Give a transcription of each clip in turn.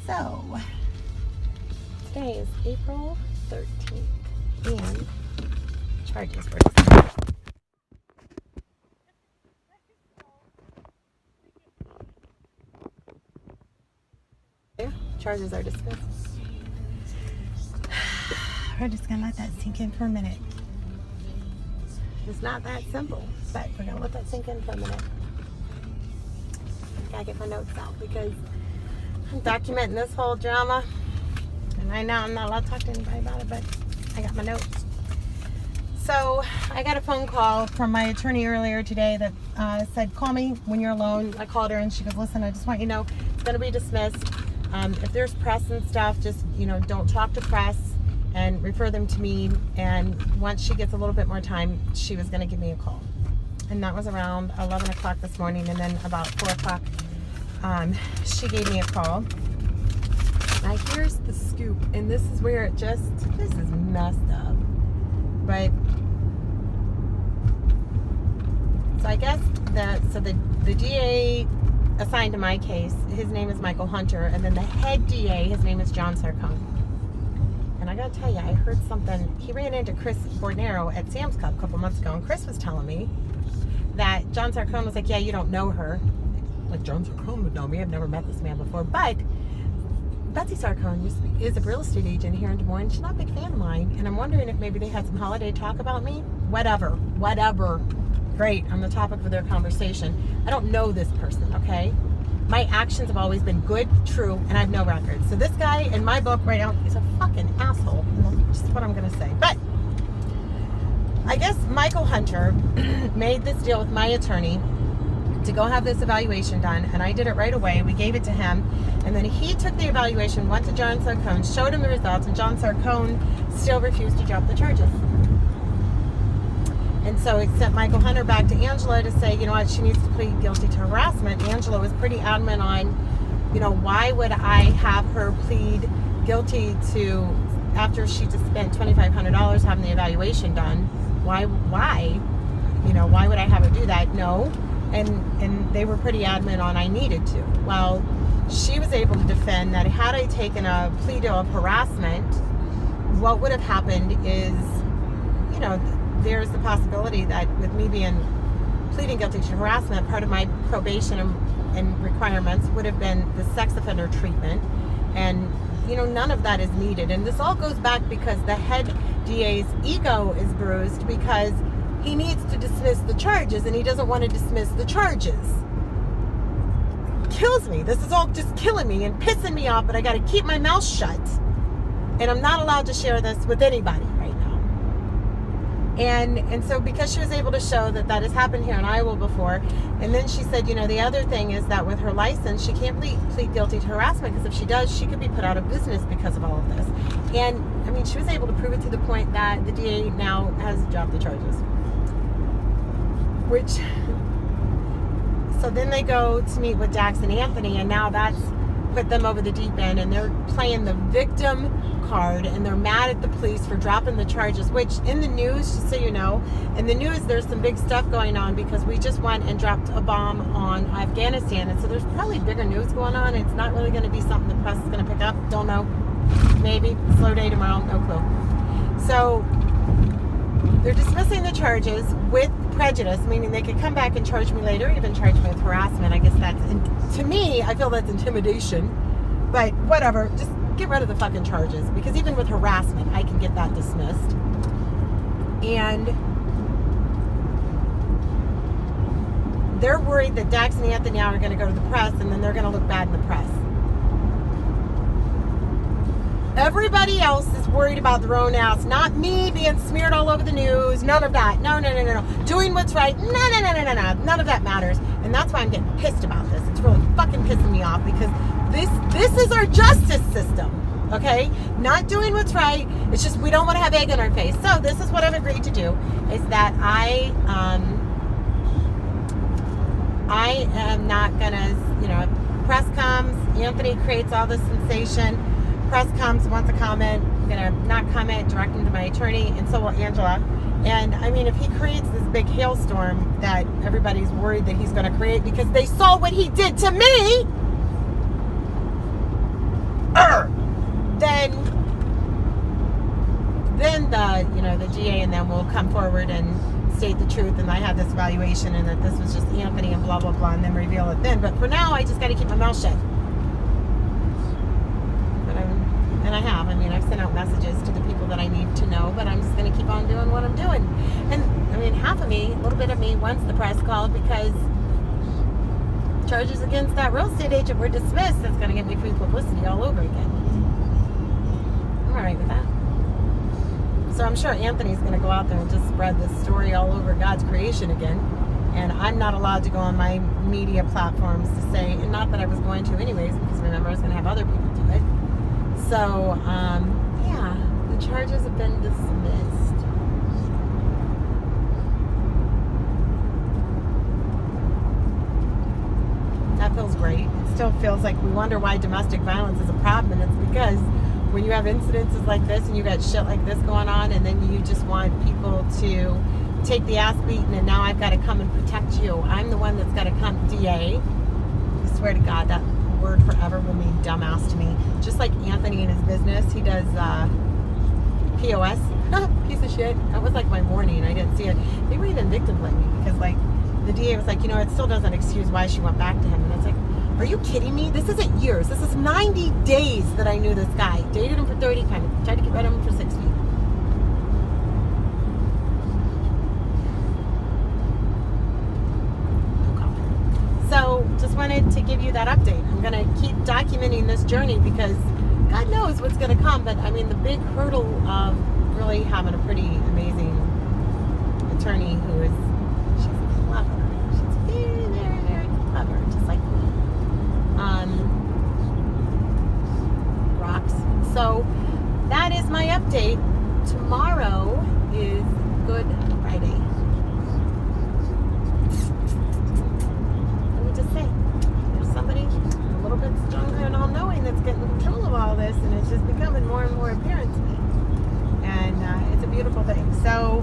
So, today is April 13th, and charges were dismissed. Charges are dismissed. We're just gonna let that sink in for a minute. It's not that simple, but we're gonna let that sink in for a minute. I gotta get my notes out because I'm documenting this whole drama, and I know I'm not allowed to talk to anybody about it, but I got my notes. So I got a phone call from my attorney earlier today that said, call me when you're alone. I called her and she goes, listen, I just want you to know it's going to be dismissed. If there's press and stuff, just, don't talk to press and refer them to me. And once she gets a little bit more time, she was going to give me a call. And that was around 11 o'clock this morning. And then about 4 o'clock, she gave me a call. Now here's the scoop. And this is where this is messed up. But, so I guess the DA assigned to my case, his name is Michael Hunter, and then the head DA, his name is John Sarcone. And I gotta tell you, I heard something. He ran into Chris Bornero at Sam's Club a couple months ago, and Chris was telling me that John Sarcone was like, yeah, you don't know her. Like, John Sarcone would know me. I've never met this man before. But Betsy Sarcone is a real estate agent here in Des Moines. She's not a big fan of mine, and I'm wondering if maybe they had some holiday talk about me. Whatever. Great, I'm the topic of their conversation. I don't know this person, okay? My actions have always been good, true, and I have no records. So this guy, in my book right now, is a fucking asshole. That's what I'm gonna say. But I guess Michael Hunter made this deal with my attorney to go have this evaluation done, and I did it right away. We gave it to him, and then he took the evaluation, went to John Sarcone, showed him the results, and John Sarcone still refused to drop the charges. And so it sent Michael Hunter back to Angela to say, you know what, she needs to plead guilty to harassment. Angela was pretty adamant on, why would I have her plead guilty to, after she just spent $2,500 having the evaluation done, why? Why would I have her do that? No. And they were pretty adamant on I needed to. Well, she was able to defend that had I taken a plea deal of harassment, what would have happened is, there's the possibility that with me pleading guilty to harassment, part of my probation and requirements would have been the sex offender treatment. And, none of that is needed. And this all goes back because the head DA's ego is bruised because he needs to dismiss the charges, and he doesn't want to dismiss the charges. Kills me. This is all just killing me and pissing me off, but I got to keep my mouth shut. And I'm not allowed to share this with anybody right now. And so because she was able to show that has happened here in Iowa before, and then she said, the other thing is that with her license, she can't plead guilty to harassment, because if she does, she could be put out of business because of all of this. And, she was able to prove it to the point that the DA now has dropped the charges. So then they go to meet with Dax and Anthony, and now that's put them over the deep end, and they're playing the victim card, and they're mad at the police for dropping the charges, which in the news, just so you know, in the news there's some big stuff going on because we just went and dropped a bomb on Afghanistan, and so there's probably bigger news going on. It's not really going to be something the press is going to pick up. Don't know. Maybe. Slow day tomorrow. No clue. So they're dismissing the charges with prejudice, meaning they could come back and charge me later, even charge me with harassment. I guess to me, I feel that's intimidation, but whatever, just get rid of the fucking charges, because even with harassment, I can get that dismissed. And they're worried that Dax and Anthony are going to go to the press, and then they're going to look bad in the press. Everybody else is worried about their own ass, not me being smeared all over the news. None of that. No. Doing what's right. No. None of that matters. And that's why I'm getting pissed about this. It's really fucking pissing me off, because this is our justice system, okay? Not doing what's right. It's just we don't want to have egg on our face. So this is what I've agreed to do, is that I am not gonna, press comes, Anthony creates all this sensation. Press comes, wants a comment, I'm gonna not comment, direct him to my attorney, and so will Angela. And if he creates this big hailstorm that everybody's worried that he's gonna create because they saw what he did to me, then the DA and them will come forward and state the truth, and I had this evaluation and that this was just Anthony and blah blah blah, and then reveal it then. But for now, I just got to keep my mouth shut. And I have. I mean, I've sent out messages to the people that I need to know, but I'm just going to keep on doing what I'm doing. And I mean, half of me, a little bit of me, wants the press called because charges against that real estate agent were dismissed. That's going to get me free publicity all over again. I'm all right with that. So I'm sure Anthony's going to go out there and just spread this story all over God's creation again. And I'm not allowed to go on my media platforms to say, and not that I was going to anyways, because remember, I was going to have other people do it. So, yeah, the charges have been dismissed. That feels great. It still feels like we wonder why domestic violence is a problem, and it's because when you have incidences like this and you got shit like this going on, and then you just want people to take the ass beating, and now I've got to come and protect you. I'm the one that's got to come. DA, I swear to God, that word forever will mean dumbass to me. Just like Anthony in his business, he does POS. Piece of shit. That was like my morning. I didn't see it. They were even victim blaming because like the DA was like, it still doesn't excuse why she went back to him. And it's like, are you kidding me? This isn't years. This is 90 days that I knew this guy. Dated him for 30, kind of tried to get rid of him for 60. So just wanted to give you that update. I'm going to keep documenting this journey because God knows what's going to come. But I mean, the big hurdle of really having a pretty amazing attorney who is, she's clever. She's very, very, very clever, just like me. Rocks. So that is my update. Tomorrow is Good Friday. Somebody a little bit stronger and all-knowing that's getting control of all this, and it's just becoming more and more apparent to me, and it's a beautiful thing. So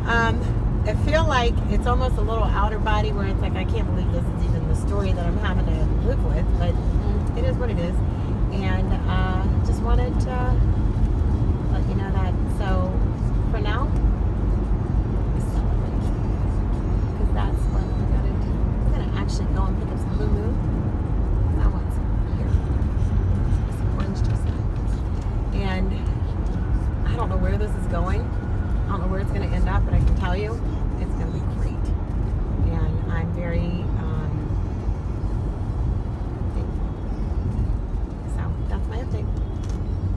I feel like it's almost a little outer body where it's like, I can't believe this is even the story that I'm having to live with, but it is what it is. And just wanted to